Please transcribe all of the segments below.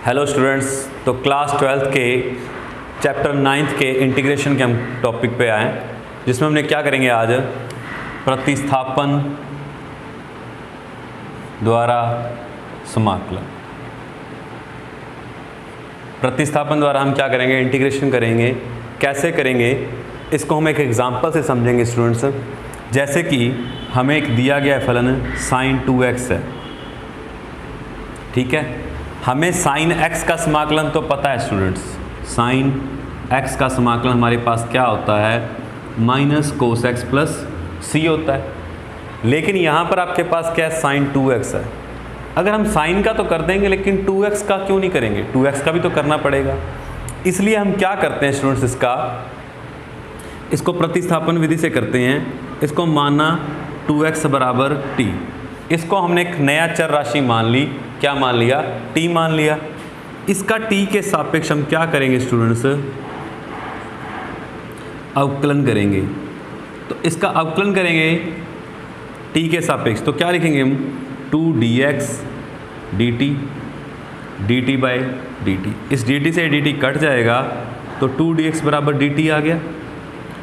Hello students, तो class 12th के chapter 9th के इंटीग्रेशन के हम टॉपिक पे आए, जिसमें हमने क्या करेंगे आज प्रतिस्थापन द्वारा समाकलन। प्रतिस्थापन द्वारा हम क्या करेंगे, इंटीग्रेशन करेंगे। कैसे करेंगे इसको हम एक एग्जांपल से समझेंगे स्टूडेंट्स। जैसे कि हमें एक दिया गया फलन sin 2x है, ठीक है। हमें sin x का समाकलन तो पता है स्टूडेंट्स, sin x का समाकलन हमारे पास क्या होता है, माइनस कोस एक्स प्लस सी होता है। लेकिन यहाँ पर आपके पास क्या है, sin 2x है। अगर हम sin का तो कर देंगे, लेकिन 2x का क्यों नहीं करेंगे, 2x का भी तो करना पड़ेगा। इसलिए हम क्या करते हैं स्टूडेंट्स, इसको प्रतिस्थापन विधि से करते हैं। इसको माना 2x बराबर t, इसको हमने एक नया चर राशि मान ली। क्या मान लिया, t मान लिया। इसका t के सापेक्ष हम क्या करेंगे स्टूडेंट्स, अवकलन करेंगे। तो इसका अवकलन करेंगे t के सापेक्ष, तो क्या लिखेंगे हम, 2dx dt dt by dt। इस dt से dt कट जाएगा तो 2dx बराबर dt आ गया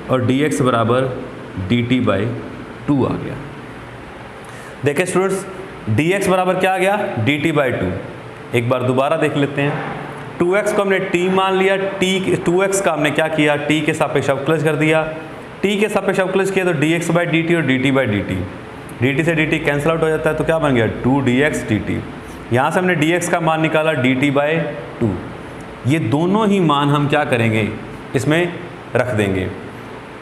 और dx बराबर dt बाय 2 आ गया। देखिए स्टूडेंट्स, dx बराबर क्या आ गया, dt बाई 2। एक बार दोबारा देख लेते हैं। 2x को हमने t मान लिया, 2x का हमने क्या किया, t के सापेक्ष अवकलज कर दिया। t के सापेक्ष अवकलज किया तो dx बाई dt और dt बाई dt, dt से dt कैंसिल आउट हो जाता है, तो क्या बन गया 2dx dt। यहाँ से हमने dx का मान निकाला dt बाई 2। ये दोनों ही मान हम क्या करेंगे, इसमें रख देंगे।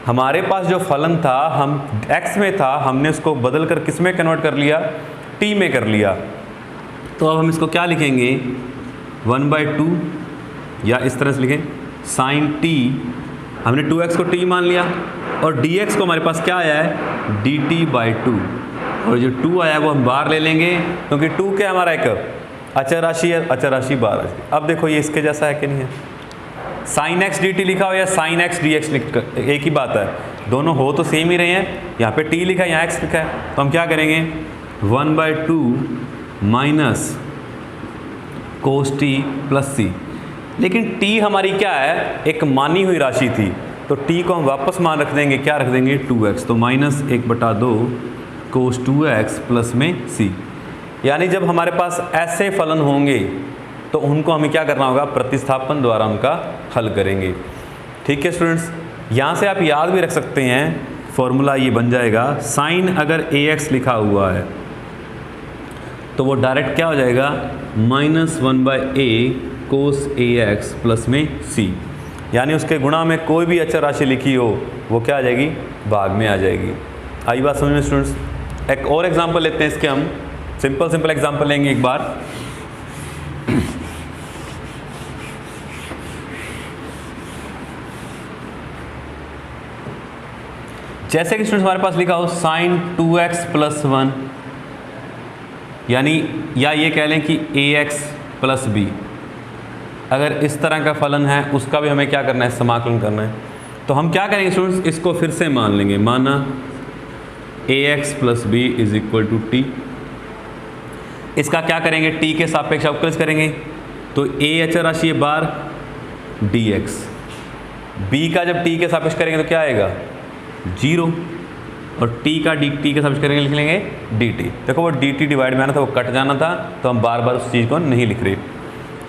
हमारे पास जो फलन था, हम x में था, हमने उसको बदल कर किस में कन्वर्ट कर लिया, t में कर लिया। तो अब हम इसको क्या लिखेंगे, 1/2, या इस तरह से लिखें sin t। हमने 2x को t मान लिया और dx को हमारे पास क्या आया है, dt बाई 2। और जो 2 आया वो हम बाहर ले लेंगे, क्योंकि 2 क्या हमारा एक अचर राशि है, अचर राशि बाहर राशि। अब देखो ये इसके जैसा है कि नहीं है, sin x dt लिखा हो या sin x dx लिखा, एक ही बात है, दोनों हो तो सेम ही रहे हैं। यहाँ पे t लिखा है, यहाँ x लिखा है, तो हम क्या करेंगे 1/2 माइनस कोस टी प्लस सी। लेकिन t हमारी क्या है, एक मानी हुई राशि थी, तो t को हम वापस मान रख देंगे, क्या रख देंगे 2x, तो माइनस 1/2 कोस 2x प्लस में c। यानी जब हमारे पास ऐसे फलन होंगे तो उनको हमें क्या करना होगा, प्रतिस्थापन द्वारा उनका हल करेंगे। ठीक है स्टूडेंट्स, यहाँ से आप याद भी रख सकते हैं, फॉर्मूला ये बन जाएगा, साइन अगर ax लिखा हुआ है तो वो डायरेक्ट क्या हो जाएगा, -1/a कोस ax प्लस में c। यानी उसके गुणा में कोई भी अचर राशि लिखी हो वो क्या आ जाएगी, भाग में आ जाएगी। आई बात समझ में स्टूडेंट्स। एक और एग्जांपल लेते हैं इसके, हम सिंपल एग्जांपल लेंगे एक बार। जैसे कि स्टूडेंट्स हमारे पास लिखा हो sin 2x प्लस 1, यानी या ये कह लें कि ax प्लस b। अगर इस तरह का फलन है उसका भी हमें क्या करना है, समाकलन करना है। तो हम क्या करेंगे स्टूडेंट्स, इसको फिर से मान लेंगे, माना ax plus b is equal to t। इसका क्या करेंगे, t के सापेक्ष अवकलज करेंगे, तो a अचर राशि है बार dx, b का जब t के सापेक्ष करेंगे तो क्या आएगा 0, और t का dt के सापेक्ष करेंगे, लिख लेंगे dt। देखो वो dt डिवाइड में आना था, वो कट जाना था, तो हम बार बार उस चीज़ को नहीं लिख रहे।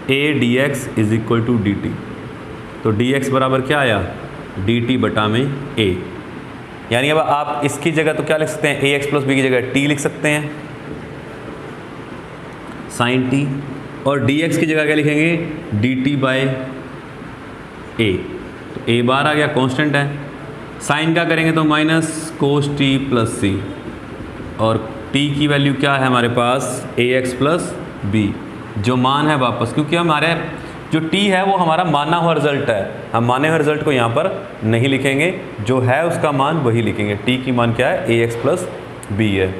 a dx is equal to dt, तो dx बराबर क्या आया, dt बटा में a। यानी अब आप इसकी जगह तो क्या लिख सकते हैं, ax प्लस b की जगह t लिख सकते हैं sin t, और dx की जगह क्या लिखेंगे, dt बाय a। तो a बार आ गया, कांस्टेंट है। साइन का करेंगे तो माइनस कोस टी प्लस सी, और t की वैल्यू क्या है हमारे पास, ax प्लस b, जो मान है वापस, क्योंकि हमारे जो t है वो हमारा माना हुआ रिजल्ट है, हम माने हुए रिजल्ट को यहाँ पर नहीं लिखेंगे, जो है उसका मान वही लिखेंगे। t की मान क्या है, ax प्लस b है।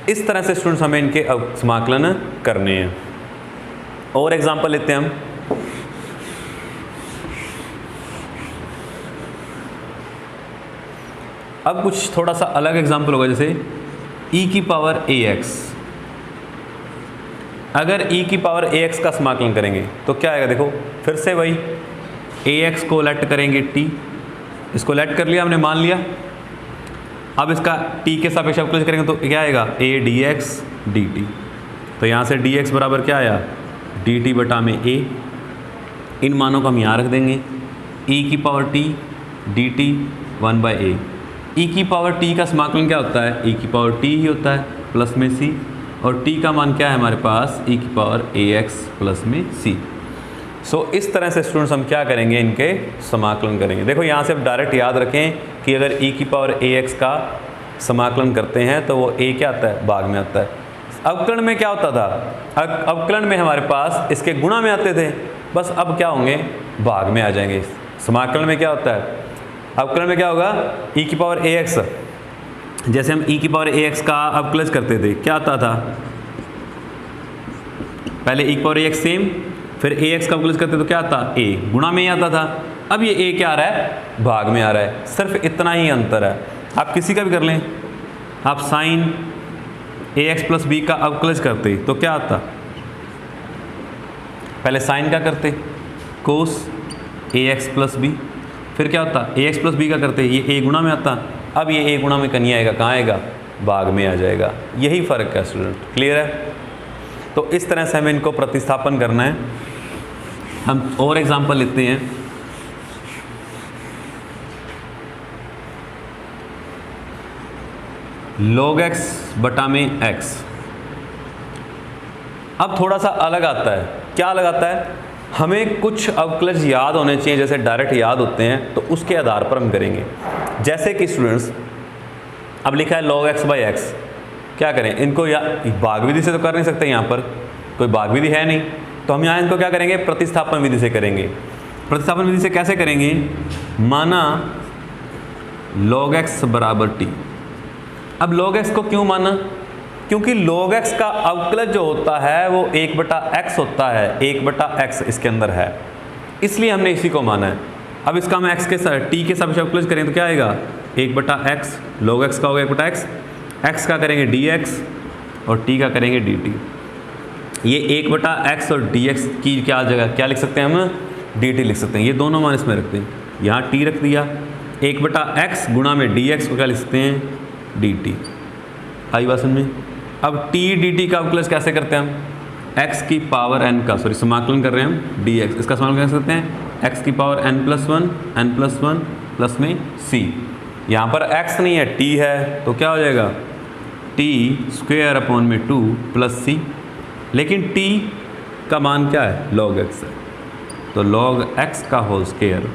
इस तरह से स्टूडेंट्स हमें इनके समाकलन करने हैं। और एग्जाम्पल लेते हैं हम। अब कुछ थोड़ा सा अलग एग्जाम्पल होगा, जैसे e की पावर ax अगर e की पावर ax का समाकलन करेंगे तो क्या आएगा, देखो फिर से वही ax को लेट करेंगे t, इसको लेट कर लिया हमने, मान लिया। अब इसका t के सापेक्ष अवकलज करेंगे तो क्या आएगा, a dx dt। तो यहाँ से dx बराबर क्या आया, dt बटा में a। इन मानों को हम यहाँ रख देंगे, e की power t dt 1/a। e की पावर t का समाकलन क्या होता है, e की पावर t ही होता है प्लस में c, और t का मान क्या है हमारे पास, e की पावर ax प्लस में c। सो इस तरह से स्टूडेंट्स हम क्या करेंगे, इनके समाकलन करेंगे। देखो यहाँ से आप डायरेक्ट याद रखें कि अगर e की पावर ax का समाकलन करते हैं तो वो a क्या आता है, भाग में आता है। अवकलन में क्या होता था, अवकलन में हमारे पास इसके गुणा में आते थे, बस अब क्या होंगे, भाग में आ जाएंगे। समाकलन में क्या होता है, अवकलन में क्या होगा, e की पावर ax, जैसे हम e की पावर ax का अवकलज करते थे क्या आता था, पहले e की पावर ax सेम, फिर ax का अवकलज करते तो क्या आता, a गुणा में ही आता था। अब ये a क्या आ रहा है, भाग में आ रहा है, सिर्फ इतना ही अंतर है। आप किसी का भी कर लें, आप साइन ax प्लस b का अवकलज करते तो क्या आता, पहले साइन का करते कोस ax प्लस b, फिर क्या होता, ax प्लस b का करते ये a गुणा में आता। अब ये a गुणा में कहीं आएगा, कहाँ आएगा, भाग में आ जाएगा। यही फ़र्क है स्टूडेंट, क्लियर है। तो इस तरह से हमें इनको प्रतिस्थापन करना है। हम और एग्जांपल लेते हैं। log x बटा में x, अब थोड़ा सा अलग आता है। क्या अलग आता है, हमें कुछ अवकलज याद होने चाहिए, जैसे डायरेक्ट याद होते हैं तो उसके आधार पर हम करेंगे। जैसे कि स्टूडेंट्स अब लिखा है log x बाई x, क्या करें, इनको या भाग विधि से तो कर नहीं सकते, यहाँ पर कोई भाग विधि है नहीं, तो हम यहाँ इनको क्या करेंगे, प्रतिस्थापन विधि से करेंगे। प्रतिस्थापन विधि से कैसे करेंगे, माना log x बराबर t। अब log x को क्यों माना, क्योंकि log x का अवकलज जो होता है वो 1/x होता है, 1/x इसके अंदर है, इसलिए हमने इसी को माना है। अब इसका हम x के साथ t के सापेक्ष अवकलज करें तो क्या आएगा, 1/x, log x का होगा 1/x, x का करेंगे dx और t का करेंगे dt। ये 1/x और dx की क्या जगह क्या लिख सकते हैं हम, dt लिख सकते हैं। ये दोनों मान इसमें रखते हैं, यहाँ t रख दिया, 1/x गुणा में dx को क्या लिख सकते हैं, dt। आई बात समझ में। अब t dt का अवकलज कैसे करते हैं हम, x की पावर n का, सॉरी समाकलन कर रहे हैं हम dx, इसका समाकलन कैसे करते हैं, x की पावर n+1 प्लस में c। यहाँ पर x नहीं है, t है, तो क्या हो जाएगा, t स्क्वेयर अपॉन में 2 प्लस c। लेकिन t का मान क्या है, log x है, तो log x का होल स्क्वेयर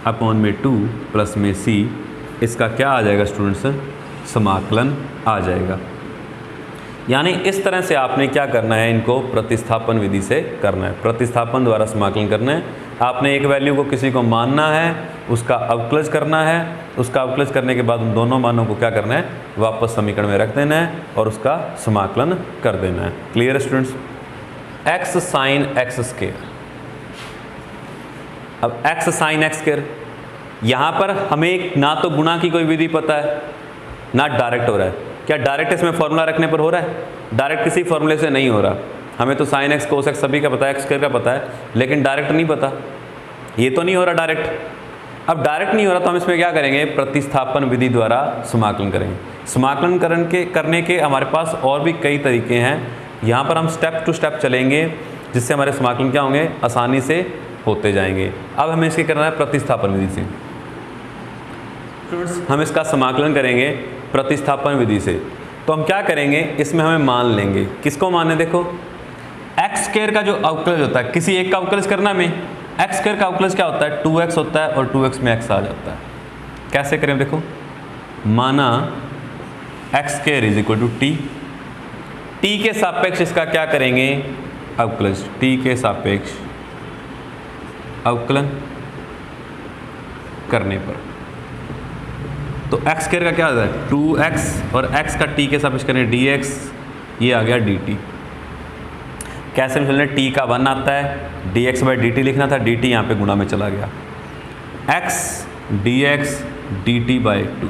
अपॉन में 2 प्लस में c, इसका क्या आ जाएगा स्टूडेंट्स, समाकलन आ जाएगा। यानी इस तरह से आपने क्या करना है, इनको प्रतिस्थापन विधि से करना है, प्रतिस्थापन द्वारा समाकलन करना है। आपने एक वैल्यू को किसी को मानना है, उसका अवकलज करना है, उसका अवकलज करने के बाद उन दोनों मानों को क्या करना है, वापस समीकरण में रख देना है और उसका समाकलन कर देना है। Clear students. x sine x square, अब x साइन एक्स स्क्वायर, यहाँ पर हमें ना तो गुणा की कोई विधि पता है, ना डायरेक्ट हो रहा है। क्या डायरेक्ट इसमें फॉर्मूला रखने पर हो रहा है, डायरेक्ट किसी फॉर्मूले से नहीं हो रहा। हमें तो साइन एक्स कोस एक्स सभी का पता है, एक्स स्क्वायर का पता है, लेकिन डायरेक्ट नहीं पता, ये तो नहीं हो रहा डायरेक्ट। अब डायरेक्ट नहीं हो रहा तो हम इसमें क्या करेंगे, प्रतिस्थापन विधि द्वारा समाकलन करेंगे। समाकलन करने के हमारे पास और भी कई तरीके हैं, यहाँ पर हम स्टेप टू स्टेप चलेंगे, जिससे हमारे समाकलन क्या होंगे, आसानी से होते जाएंगे। अब हमें इसके करना है प्रतिस्थापन विधि से। हम इसका समाकलन करेंगे प्रतिस्थापन विधि से, तो हम क्या करेंगे, इसमें हमें मान लेंगे, किसको माने, देखो एक्स स्क्वायर का जो अवकलज होता है, किसी एक का अवकलज करना में, एक्स स्क्वायर का अवकलज क्या होता है, 2x होता है और 2x में x आ जाता है। कैसे करें, देखो माना x square is equal to t, t के सापेक्ष इसका क्या करेंगे, अवकलज, टी के सापेक्ष अवकलन करने पर तो एक्स स्क्वायर का क्या आता है 2x और x का t के सापेक्ष करें dx, ये आ गया dt। कैसे चलना, t का 1 आता है, dx बाई dt लिखना था, dt यहाँ पे गुणा में चला गया, x dx dt बाई 2।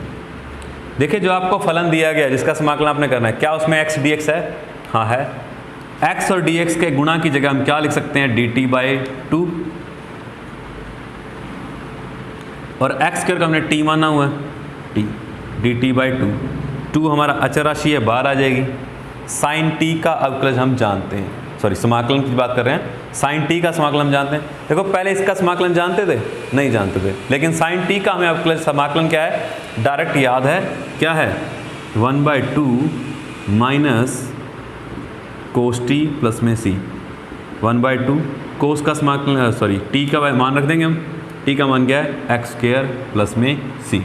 देखिए जो आपको फलन दिया गया जिसका समाकलन आपने करना है, क्या उसमें x dx है, हाँ है, x और dx के गुणा की जगह हम क्या लिख सकते हैं, dt/2, और x स्क्वायर का हमने t माना हुआ है, t dt/2, 2 हमारा अचर राशि है, बाहर आ जाएगी। साइन t का अवकलज हम जानते हैं, सॉरी समाकलन की बात कर रहे हैं, साइन t का समाकलन हम जानते हैं। देखो पहले इसका समाकलन जानते थे, नहीं जानते थे, लेकिन साइन t का हमें अवकलज समाकलन क्या है, डायरेक्ट याद है, क्या है, 1/2 माइनस कोस टी प्लस में सी, 1/2 कोस का समाकलन, सॉरी टी का मान रख देंगे हम, टी का मान क्या है, एक्स स्क्वायर प्लस में सी।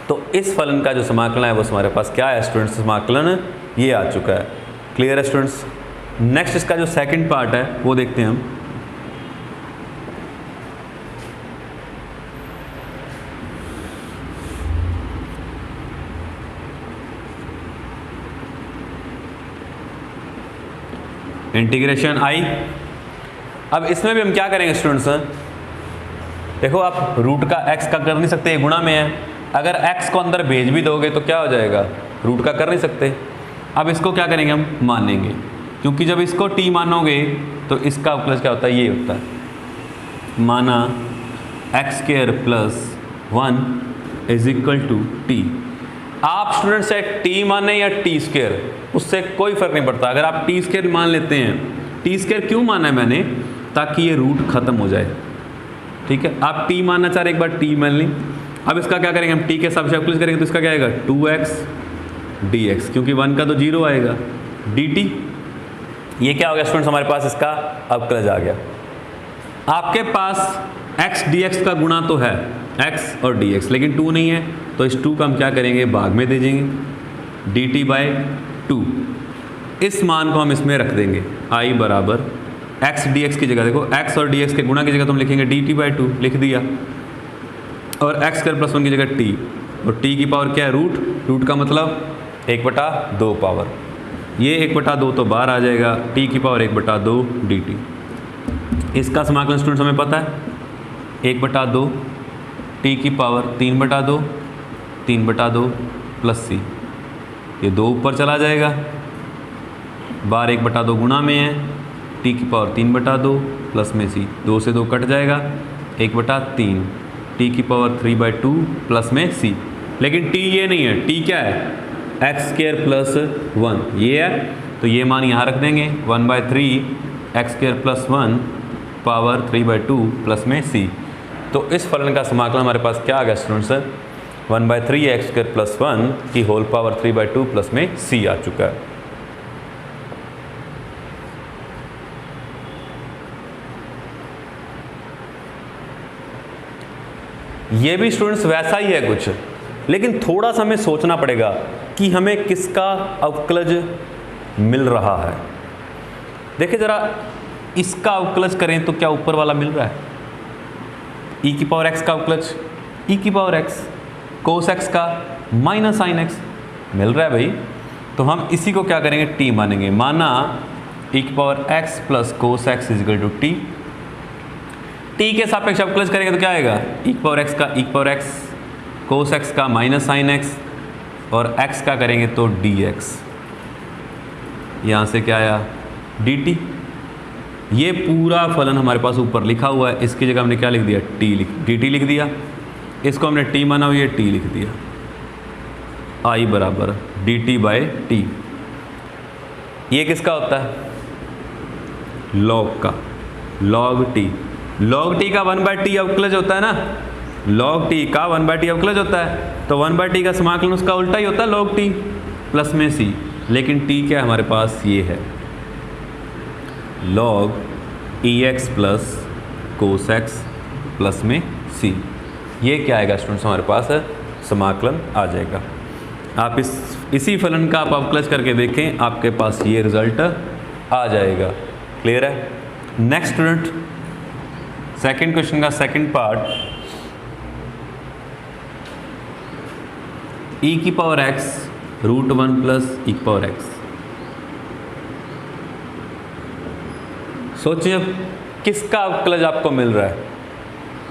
तो इस फलन का जो समाकलन है वो हमारे पास क्या है स्टूडेंट्स, समाकलन ये आ चुका है। क्लियर है स्टूडेंट्स। नेक्स्ट इसका जो सेकंड पार्ट है वो देखते हैं हम। इंटीग्रेशन आई। अब इसमें भी हम क्या करेंगे स्टूडेंट्स, देखो आप रूट का x का कर नहीं सकते, ये गुणा में है, अगर x को अंदर भेज भी दोगे तो क्या हो जाएगा, रूट का कर नहीं सकते। अब इसको क्या करेंगे हम, मानेंगे, क्योंकि जब इसको t मानोगे तो इसका अवकलज क्या होता है, ये होता है, माना x² + 1 = t। आप स्टूडेंट से t माने या t², उससे कोई फर्क नहीं पड़ता। अगर आप t² मान लेते हैं, t² क्यों माना है मैंने, ताकि ये रूट खत्म हो जाए, ठीक है। आप t मानना चाह रहे, एक बार t मान लें। अब इसका क्या करेंगे हम, t के साथ अवकलज करेंगे तो इसका क्या आएगा, 2x dx, क्योंकि 1 का तो 0 आएगा, dt। ये क्या हो गया स्टूडेंट्स, हमारे पास इसका अवकलज आ गया। आपके पास x dx का गुणा तो है, x और dx, लेकिन 2 नहीं है, तो इस 2 का हम क्या करेंगे, भाग में दे देंगे, dt/2। इस मान को हम इसमें रख देंगे, i बराबर x dx की जगह, देखो x और dx के गुणा की जगह तुम लिखेंगे dt/2, लिख दिया, और x² + 1 की जगह t, और t की पावर क्या है, रूट का मतलब 1/2 पावर, ये 1/2 तो बाहर आ जाएगा, t की पावर 1/2 dt। इसका समाकलन स्टूडेंट्स हमें पता है, 1/2 t की पावर 3/2 प्लस c, ये 2 ऊपर चला जाएगा, बाहर 1/2 गुणा में है, t की पावर 3/2 प्लस में c, 2 से 2 कट जाएगा, 1/3 t की पावर 3/2 प्लस में c। लेकिन t ये नहीं है, t क्या है, x² + 1 ये है, तो ये मान यहाँ रख देंगे, 1/3 x² + 1 पावर 3/2 प्लस में c। तो इस फलन का समाकलन हमारे पास क्या आ गया स्टूडेंट्स, 1/3 x² + 1 की होल पावर 3/2 प्लस में c आ चुका है। ये भी स्टूडेंट्स वैसा ही है कुछ, लेकिन थोड़ा सा हमें सोचना पड़ेगा कि हमें किसका अवकलज मिल रहा है। देखिए ज़रा, इसका अवकलज करें तो क्या ऊपर वाला मिल रहा है, e⁻x का अवकलज, e⁻x cos x का माइनस sin x मिल रहा है भाई। तो हम इसी को क्या करेंगे, t मानेंगे, माना e⁻x + cos x = t। t के सापेक्ष अवकलज करेंगे तो क्या आएगा, e⁻x का e⁻x, cos x का माइनस sin x, और x का करेंगे तो dx, यहाँ से क्या आया, dt। ये पूरा फलन हमारे पास ऊपर लिखा हुआ है, इसकी जगह हमने क्या लिख दिया, dt लिख दिया, इसको हमने t माना हुआ, ये t लिख दिया, i बराबर dt/t। ये किसका होता है, log का, log t का 1/t अवकलज होता है ना, log t का 1/t अवकलज होता है, तो 1/t का समाकलन उसका उल्टा ही होता है, log t प्लस में c। लेकिन t क्या हमारे पास, ये है log ex + cos x plus में c। ये क्या आएगा स्टूडेंट्स, हमारे पास है समाकलन आ जाएगा। आप इसी फलन का आप अवकलज करके देखें, आपके पास ये रिजल्ट आ जाएगा। क्लियर है। नेक्स्ट स्टूडेंट, सेकंड क्वेश्चन का सेकंड पार्ट, e⁻x √1 + e⁻x। सोचिए किसका अवकलज आपको मिल रहा है,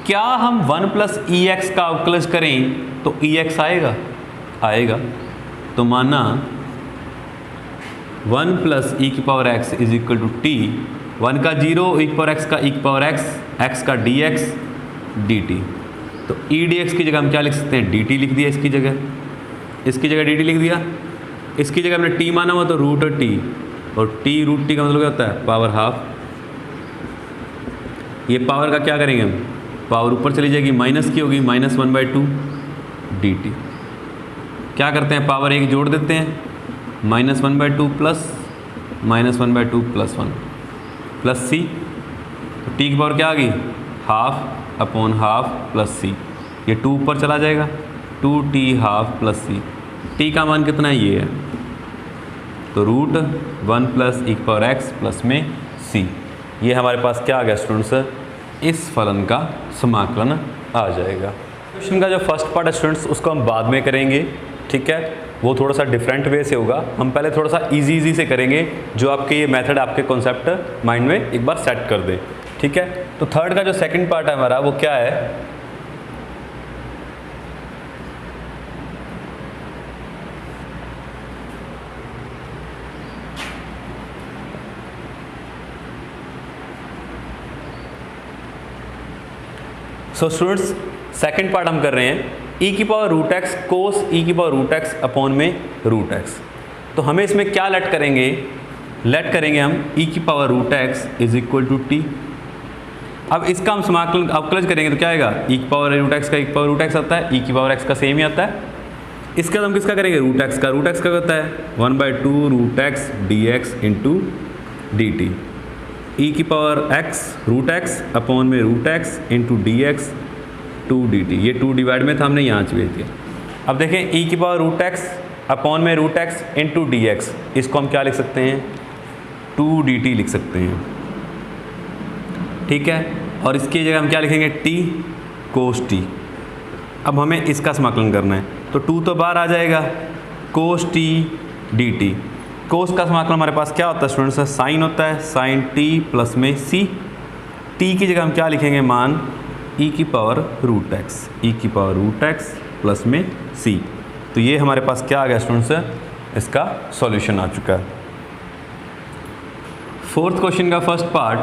क्या हम 1 + ex का अवकलज करें तो ex आएगा, तो माना 1 प्लस ई की power x is equal to t, 1 का 0, ई की पावर एक्स का ई की पावर एक्स, एक्स का डी एक्स डी टी। तो ई डी एक्स की जगह हम क्या लिख सकते हैं, डी टी लिख दिया इसकी जगह, इसकी जगह डी टी लिख दिया, इसकी जगह हमने टी माना हुआ तो रूट टी, और टी रूट टी का मतलब क्या होता है, पावर हाफ। ये पावर का क्या करेंगे हम, पावर ऊपर चली जाएगी, माइनस की होगी, -1/2 डी टी। क्या करते हैं, पावर एक जोड़ देते हैं, -1/2 प्लस -1/2 प्लस 1 प्लस सी। तो टी की पावर क्या आ गई, हाफ अपॉन हाफ प्लस सी। ये 2 ऊपर चला जाएगा, 2t हाफ प्लस सी। टी का मान कितना है, ये है, तो √1 प्लस ई की पावर एक्स प्लस में सी। ये हमारे पास क्या आ गया स्टूडेंट्स, इस फलन का समाकलन आ जाएगा। क्वेश्चन का जो फर्स्ट पार्ट है स्टूडेंट्स उसको हम बाद में करेंगे, ठीक है, वो थोड़ा सा डिफरेंट वे से होगा। हम पहले थोड़ा सा इजी से करेंगे, जो आपके ये मेथड आपके कॉन्सेप्ट माइंड में एक बार सेट कर दे, ठीक है। तो थर्ड का जो सेकंड पार्ट है हमारा वो क्या है, सो स्टूडेंट्स सेकंड पार्ट हम कर रहे हैं ई की पावर रूट एक्स कोस ई की पावर रूट एक्स अपॉन में रूट एक्स। तो हमें इसमें क्या लेट करेंगे, लेट करेंगे हम ई की power root x is equal to t. अब इसका हम समाकलन अवकलज करेंगे तो क्या आएगा, ई की पावर रूट एक्स का ई की पावर रूट एक्स आता है, ई की पावर एक्स का सेम ही आता है। इसके बाद हम किसका करेंगे, रूट एक्स का। रूट एक्स का होता है 1/2 root x d x into d t. E की power x root x upon में root x into d x 2 d t. ये 2 डिवाइड में था, हमने यहाँ भेज दिया। अब देखें ई की पावर रूट एक्स अपॉन में root x into d x, इसको हम क्या लिख सकते हैं, 2 डी टी लिख सकते हैं, ठीक है। और इसकी जगह हम क्या लिखेंगे, टी कोस टी। अब हमें इसका समाकलन करना है, तो 2 तो बाहर आ जाएगा, कोस टी डी टी। कोस का समाकलन हमारे पास क्या होता है स्टूडेंट्स, साइन होता है, साइन टी प्लस में सी। टी की जगह हम क्या लिखेंगे, मान ई की पावर रूट एक्स, ई की पावर रूट एक्स प्लस में सी। तो ये हमारे पास क्या आ गया स्टूडेंट्स, इसका सॉल्यूशन आ चुका है। फोर्थ क्वेश्चन का first part,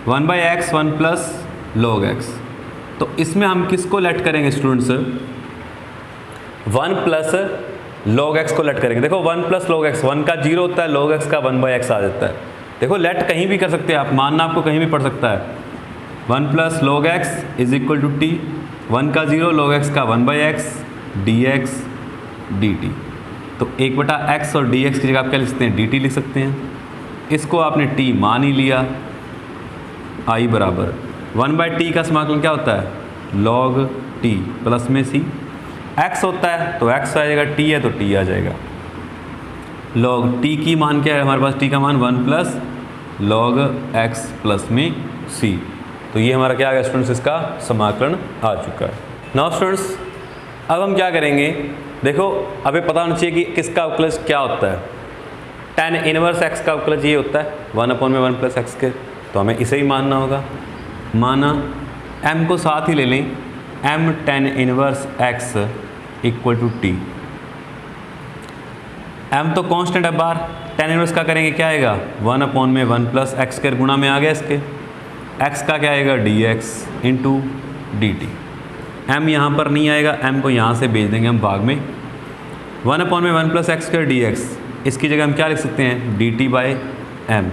one by x 1 plus log x। तो इसमें हम किसको लेट करेंगे स्टूडेंट्स, 1 प्लस log x को लेट करेंगे। देखो 1 प्लस log x, 1 का 0 होता है, log x का 1/x आ जाता है। देखो लेट कहीं भी कर सकते हैं आप, मानना आपको कहीं भी पड़ सकता है। 1 plus log x is equal to t, 1 का 0 log x का 1/x dx dt। तो 1/x और dx की जगह आप क्या लिख सकते हैं, dt लिख सकते हैं। इसको आपने t मान ही लिया, i बराबर 1/t का समाकलन क्या होता है, log t प्लस में c। x होता है तो x आ जाएगा, t है तो t आ जाएगा। log t की मान क्या है हमारे पास, t का मान 1 प्लस log x प्लस में c। तो ये हमारा क्या आ गया स्टूडेंट्स, इसका समाकलन आ चुका है। नाउ स्टूडेंट्स अब हम क्या करेंगे, देखो अभी पता होना चाहिए कि किसका अवकलज क्या होता है। tan इनवर्स x का अवकलज ये होता है 1/1 प्लस x के, तो हमें इसे ही मानना होगा। माना m को साथ ही ले लें, m tan inverse x equal to t. m तो कांस्टेंट है बाहर, tan इनवर्स का करेंगे क्या आएगा, 1/1 प्लस x के गुणा में आ गया इसके, x का क्या आएगा dx into d T. m यहाँ पर नहीं आएगा, m को यहाँ से भेज देंगे हम भाग में, 1/1 प्लस x के dx। इसकी जगह हम क्या लिख सकते हैं, dt बाई m।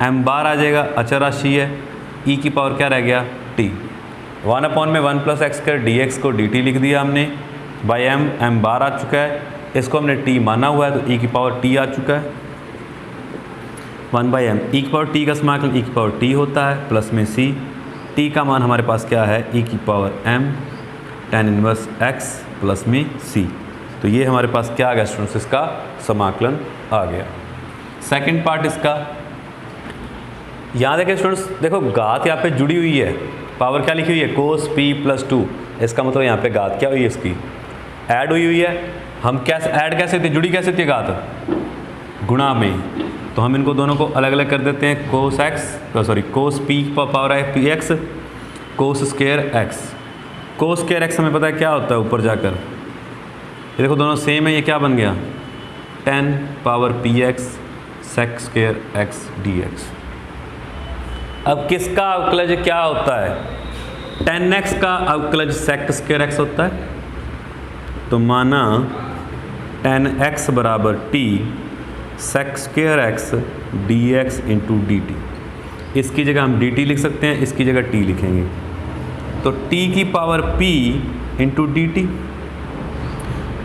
m बाहर आ जाएगा, अचर राशि है, e की पावर क्या रह गया, t। 1/1 प्लस x के dx को dt लिख दिया हमने, बाई m बाहर आ चुका है, इसको हमने t माना हुआ है तो e की पावर t आ चुका है, 1/m। e की पावर t का समाकलन e की पावर t होता है प्लस में c। t का मान हमारे पास क्या है, e की power m tan inverse x plus में c। तो ये हमारे पास क्या आ गया स्टूडेंट्स, इसका समाकलन आ गया। सेकंड पार्ट इसका, यहाँ देखें स्टूडेंट्स, देखो घात यहाँ पे जुड़ी हुई है, पावर क्या लिखी हुई है, कोस p प्लस 2। इसका मतलब यहाँ पे घात क्या हुई है, इसकी ऐड हुई है। हम कैसे ऐड कैसे थे, जुड़ी कैसे थी घात, गुणा में। तो हम इनको दोनों को अलग अलग कर देते हैं, कोस p पावर है px कोस स्क्वायर x कोस स्क्वायर एक्स हमें पता है क्या होता है ऊपर जाकर, ये देखो दोनों सेम है, ये क्या बन गया 10 power p x sec square x d x. अब किसका अवकलज क्या होता है, 10x का अवकलज सेक स्क्वायर एक्स होता है, तो माना 10x बराबर t sec square x d x into d t. इसकी जगह हम डी टी लिख सकते हैं, इसकी जगह टी लिखेंगे, तो t की power p into d T.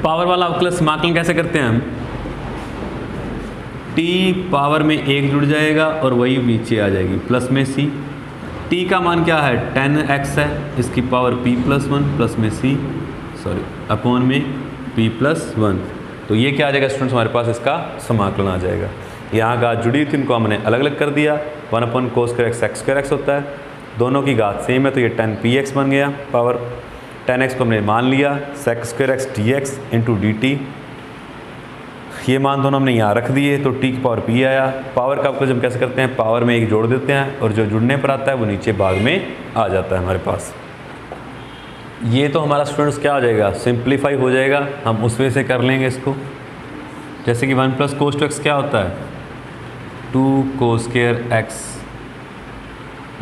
Power वाला अवकलज समाकलन कैसे करते हैं हम, t पावर में 1 जुड़ जाएगा और वही नीचे आ जाएगी प्लस में c। t का मान क्या है 10x है, इसकी पावर p प्लस 1 प्लस में c अपॉन में p प्लस 1। तो ये क्या आ जाएगा स्टूडेंट्स, हमारे पास इसका समाकलन आ जाएगा। यहाँ घात जुड़ी थी, इनको हमने अलग अलग कर दिया, 1 upon cos square x sec square x होता है, दोनों की घात सेम है तो ये 10px बन गया, पावर 10x को हमने मान लिया sec square x d x into d t, ये मान दोनों हमने यहाँ रख दिए तो t की पावर p आया। पावर का अवकलज हम कैसे करते हैं, पावर में 1 जोड़ देते हैं और जो जुड़ने पर आता है वो नीचे भाग में आ जाता है हमारे पास। ये तो हमारा स्टूडेंट्स क्या आ जाएगा, सिंप्लीफाई हो जाएगा, हम उस वे से कर लेंगे इसको। जैसे कि 1 प्लस कोस टू एक्स क्या होता है 2 कोस स्क्वायर एक्स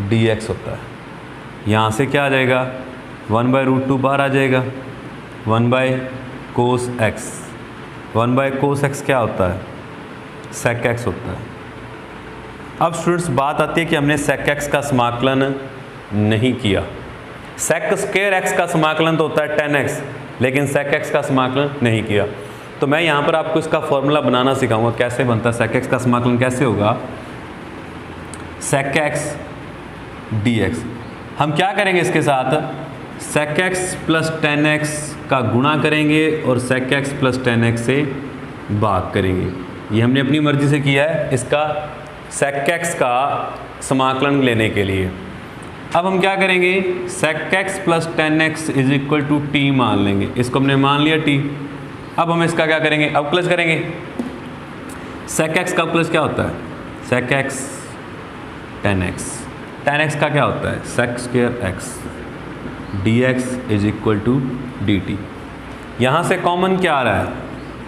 डी एक्स होता है, यहाँ से क्या आ जाएगा 1/√2 बाहर आ जाएगा, 1 by cos x, 1 by cos x क्या होता है सेक एक्स होता है। अब स्टूडेंट्स बात आती है कि हमने सेक एक्स का समाकलन नहीं किया, सेक स्क्वायर एक्स का समाकलन तो होता है 10x, लेकिन सेक एक्स का समाकलन नहीं किया। तो मैं यहाँ पर आपको इसका फॉर्मूला बनाना सिखाऊंगा कैसे बनता है सेक एक्स का समाकलन, कैसे होगा सेक एक्स डी एक्स। हम क्या करेंगे इसके साथ, सेक एक्स प्लस 10x का गुणा करेंगे और सेक एक्स प्लस 10x से भाग करेंगे। ये हमने अपनी मर्जी से किया है इसका सेक एक्स का समाकलन लेने के लिए। अब हम क्या करेंगे, sec x plus 10x is equal to t मान लेंगे, इसको हमने मान लिया t। अब हम इसका क्या करेंगे, अवकलज करेंगे। सेक एक्स का अवकलज क्या होता है, सेक एक्स 10x, 10x का क्या होता है sec square x d x is equal to d t. यहाँ से कॉमन क्या आ रहा है,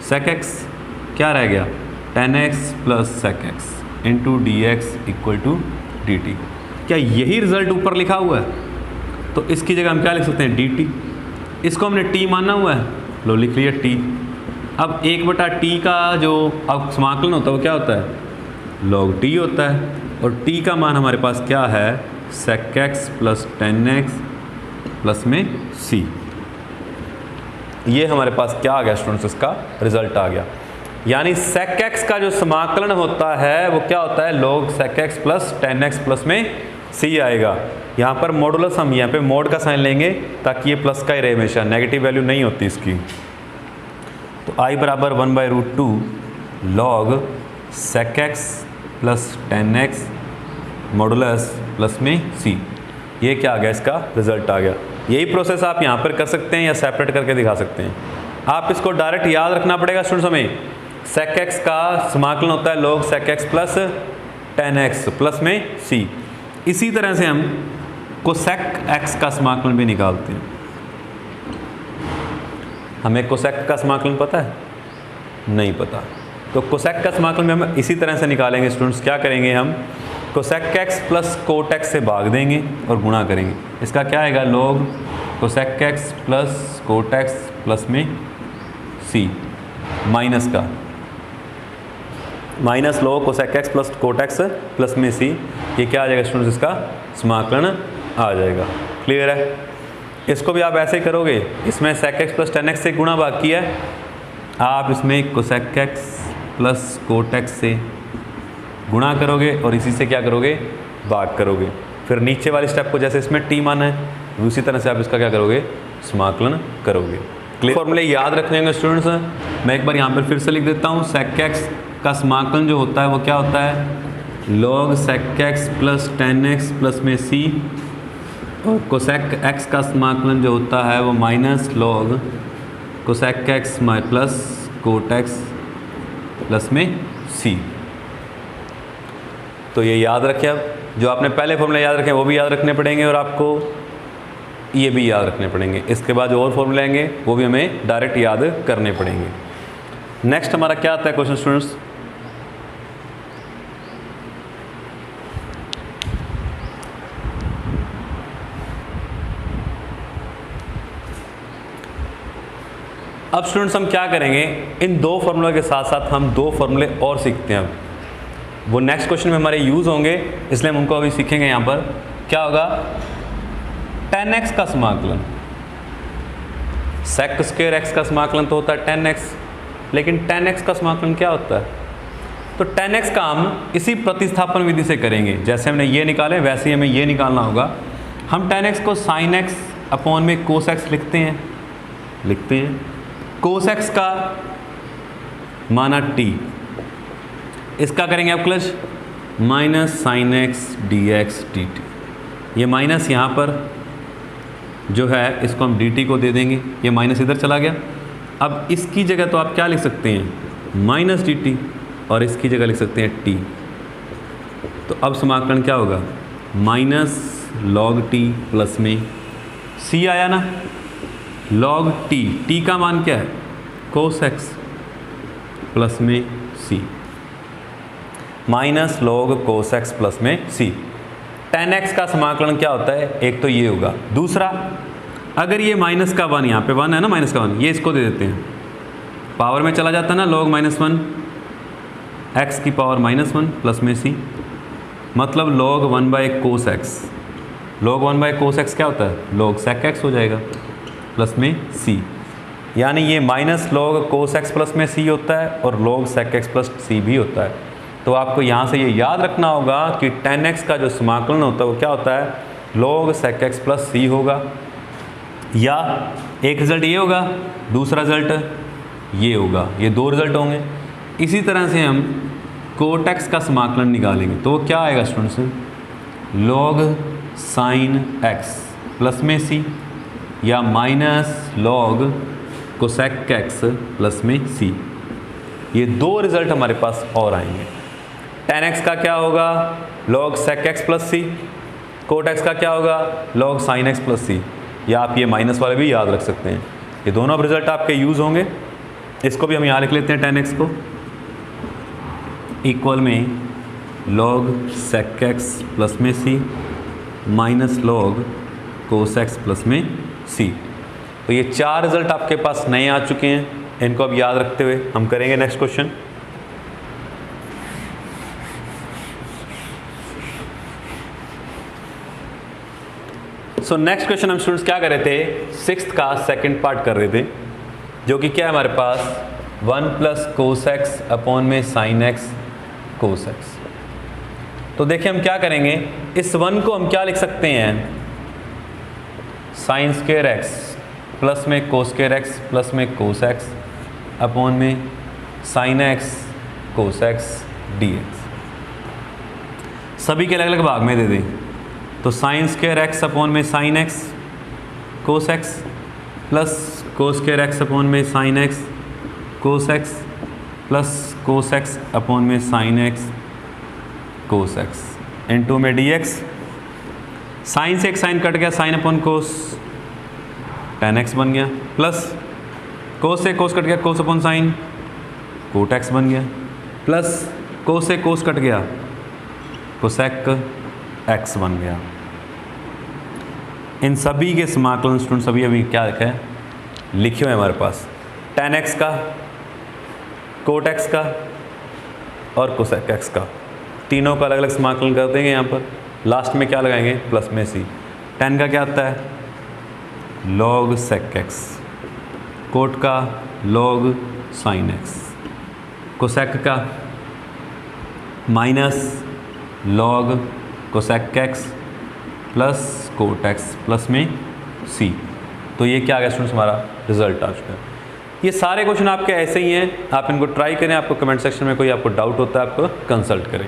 सेक एक्स क्या रह गया 10x plus sec x into d x equal to d t. क्या यही रिजल्ट ऊपर लिखा हुआ है, तो इसकी जगह हम क्या लिख सकते हैं डी टी। इसको हमने टी माना हुआ है, लो लिख लिया टी। अब 1/t का जो अब समाकलन होता है वो क्या होता है log t होता है, और t का मान हमारे पास क्या है sec x plus 10x plus में c। ये हमारे पास क्या आ गया स्टूडेंट्स, इसका रिजल्ट आ गया। यानी sec x का जो समाकलन होता है वो क्या होता है log sec x plus 10x plus में c आएगा। यहाँ पर मॉडुलस हम यहाँ पे मोड का साइन लेंगे ताकि ये प्लस का ही रहे, हमेशा नेगेटिव वैल्यू नहीं होती इसकी। तो i बराबर 1/√2 log sec x plus 10x modulus plus में c। ये क्या आ गया, इसका रिजल्ट आ गया। यही प्रोसेस आप यहाँ पर कर सकते हैं या सेपरेट करके दिखा सकते हैं। आप इसको डायरेक्ट याद रखना पड़ेगा स्टूडेंट्स हमें, sec x का समाकलन होता है log sec x plus 10x plus में c। इसी तरह से हम कोसेक x का समाकलन भी निकालते हैं। हमें कोसेक का समाकलन पता है, नहीं पता, तो कोसेक का समाकलन भी हम इसी तरह से निकालेंगे स्टूडेंट्स। क्या करेंगे हम cosec x plus coat x से भाग देंगे और गुणा करेंगे। इसका क्या आएगा log cosec x plus coat x plus में c, माइनस का minus log cosec x plus coat x plus में c। ये क्या आ जाएगा स्टूडेंट्स, इसका समाकलन आ जाएगा। क्लियर है। इसको भी आप ऐसे ही करोगे, इसमें sec x प्लस 10x से गुणा भाग किया है, आप इसमें cosec x plus coat x से गुणा करोगे और इसी से क्या करोगे भाग करोगे। फिर नीचे वाली स्टेप को जैसे इसमें t माना है उसी तरह से आप इसका क्या करोगे समाकलन करोगे। क्लियर। फॉर्मूले याद रखने होंगे स्टूडेंट्स। मैं एक बार यहाँ पर फिर से लिख देता हूँ, sec x का समाकलन जो होता है वो क्या होता है log sec x plus 10x plus में c, और कोसेक x का समाकलन जो होता है वो minus log cosec x plus coat x plus में c। तो ये याद रखें, अब जो आपने पहले फॉर्मूले याद रखे वो भी याद रखने पड़ेंगे और आपको ये भी याद रखने पड़ेंगे। इसके बाद जो और फॉर्मूले आएंगे वो भी हमें डायरेक्ट याद करने पड़ेंगे। नेक्स्ट हमारा क्या आता है क्वेश्चन स्टूडेंट्स, अब स्टूडेंट्स हम क्या करेंगे, इन दो फार्मूला के साथ साथ हम दो फार्मूले और सीखते हैं। अब वो नेक्स्ट क्वेश्चन में हमारे यूज़ होंगे, इसलिए हम उनको अभी सीखेंगे। यहाँ पर क्या होगा, tan x का समाकलन, sec स्क्वायर x का समाकलन तो होता है tan x, लेकिन tan x का समाकलन क्या होता है, तो tan x का हम इसी प्रतिस्थापन विधि से करेंगे। जैसे हमने ये निकाले वैसे ही हमें ये निकालना होगा। हम tan x को sin x अपॉन में cos x लिखते हैं। cos x का माना t, इसका करेंगे आप clutch minus sine x d x D t. ये माइनस यहाँ पर जो है इसको हम डी टी को दे देंगे, ये माइनस इधर चला गया। अब इसकी जगह तो आप क्या लिख सकते हैं, माइनस डी टी, और इसकी जगह लिख सकते हैं टी। तो अब समाकलन क्या होगा, माइनस लॉग टी प्लस में सी आया ना, लॉग टी, टी का मान क्या है कोस एक्स प्लस में c, minus log cos x plus में सी। tan x का समाकलन क्या होता है, एक तो ये होगा, दूसरा अगर ये माइनस का वन, यहाँ पे वन है ना, माइनस का वन, ये इसको दे देते हैं, पावर में चला जाता है ना, log माइनस वन एक्स की पावर माइनस वन प्लस में सी, मतलब log one by cos x. log one by cos x क्या होता है, log sec x हो जाएगा प्लस में सी, यानी ये माइनस log कोस एक्स प्लस में सी होता है और log sec x प्लस सी भी होता है। तो आपको यहाँ से ये याद रखना होगा कि tan x का जो समाकलन होता है वो क्या होता है, log sec x प्लस सी होगा, या एक रिजल्ट ये होगा, दूसरा रिजल्ट ये होगा, ये दो रिजल्ट होंगे। इसी तरह से हम कोट x का समाकलन निकालेंगे तो वो क्या आएगा students, log sin x plus में सी, या minus log cosec x plus में सी। ये दो रिजल्ट हमारे पास और आएंगे। tan x का क्या होगा, log sec x प्लस सी, कोट x का क्या होगा, log sin x प्लस सी, या आप ये माइनस वाले भी याद रख सकते हैं। ये दोनों अब रिजल्ट आपके यूज़ होंगे। इसको भी हम यहाँ लिख लेते हैं, tan x को इक्वल में log sec x प्लस में c minus log cos x plus में सी। तो ये चार रिजल्ट आपके पास नए आ चुके हैं, इनको अब याद रखते हुए हम करेंगे next question. So next question हम स्टूडेंट्स क्या कर रहे थे, सिक्स्थ का सेकंड पार्ट कर रहे थे, जो कि क्या है हमारे पास 1 प्लस कोस एक्स अपॉन में साइन एक्स कोस एक्स। तो देखिए हम क्या करेंगे, इस 1 को हम क्या लिख सकते हैं, साइन स्क्वायर एक्स प्लस में कोस स्क्वायर एक्स प्लस में कोस एक्स अपॉन में sine x cos x d x. सभी के अलग अलग भाग में दे दें, तो साइन स्क्वायर एक्स अपॉन में sine x cos x plus cos square x upon में sine x cos x plus cos x upon में sine x cos x into में डी एक्स। साइन से एक साइन कट गया, sine upon cos tan x बन गया, plus cos से cos cut गया, cos upon sine cot x बन गया, प्लस कोस से कोस कट गया, कोसेक x बन गया। इन सभी के समाकलन स्टूडेंट सभी अभी क्या लिखा है, लिखे हुए हमारे पास tan x का, कोट x का और कोसेक x का, तीनों का अलग अलग समाकलन कर देंगे। यहाँ पर लास्ट में क्या लगाएंगे, प्लस में सी। tan का क्या आता है, log sec x, कोट का log sin x, कोसेक का minus log cosec x plus coat x plus में c। तो ये क्या आ गया स्टूडेंट्स, हमारा रिजल्ट आ चुका है। ये सारे क्वेश्चन आपके ऐसे ही हैं, आप इनको ट्राई करें। आपको कमेंट सेक्शन में कोई आपको डाउट होता है आपको कंसल्ट करें।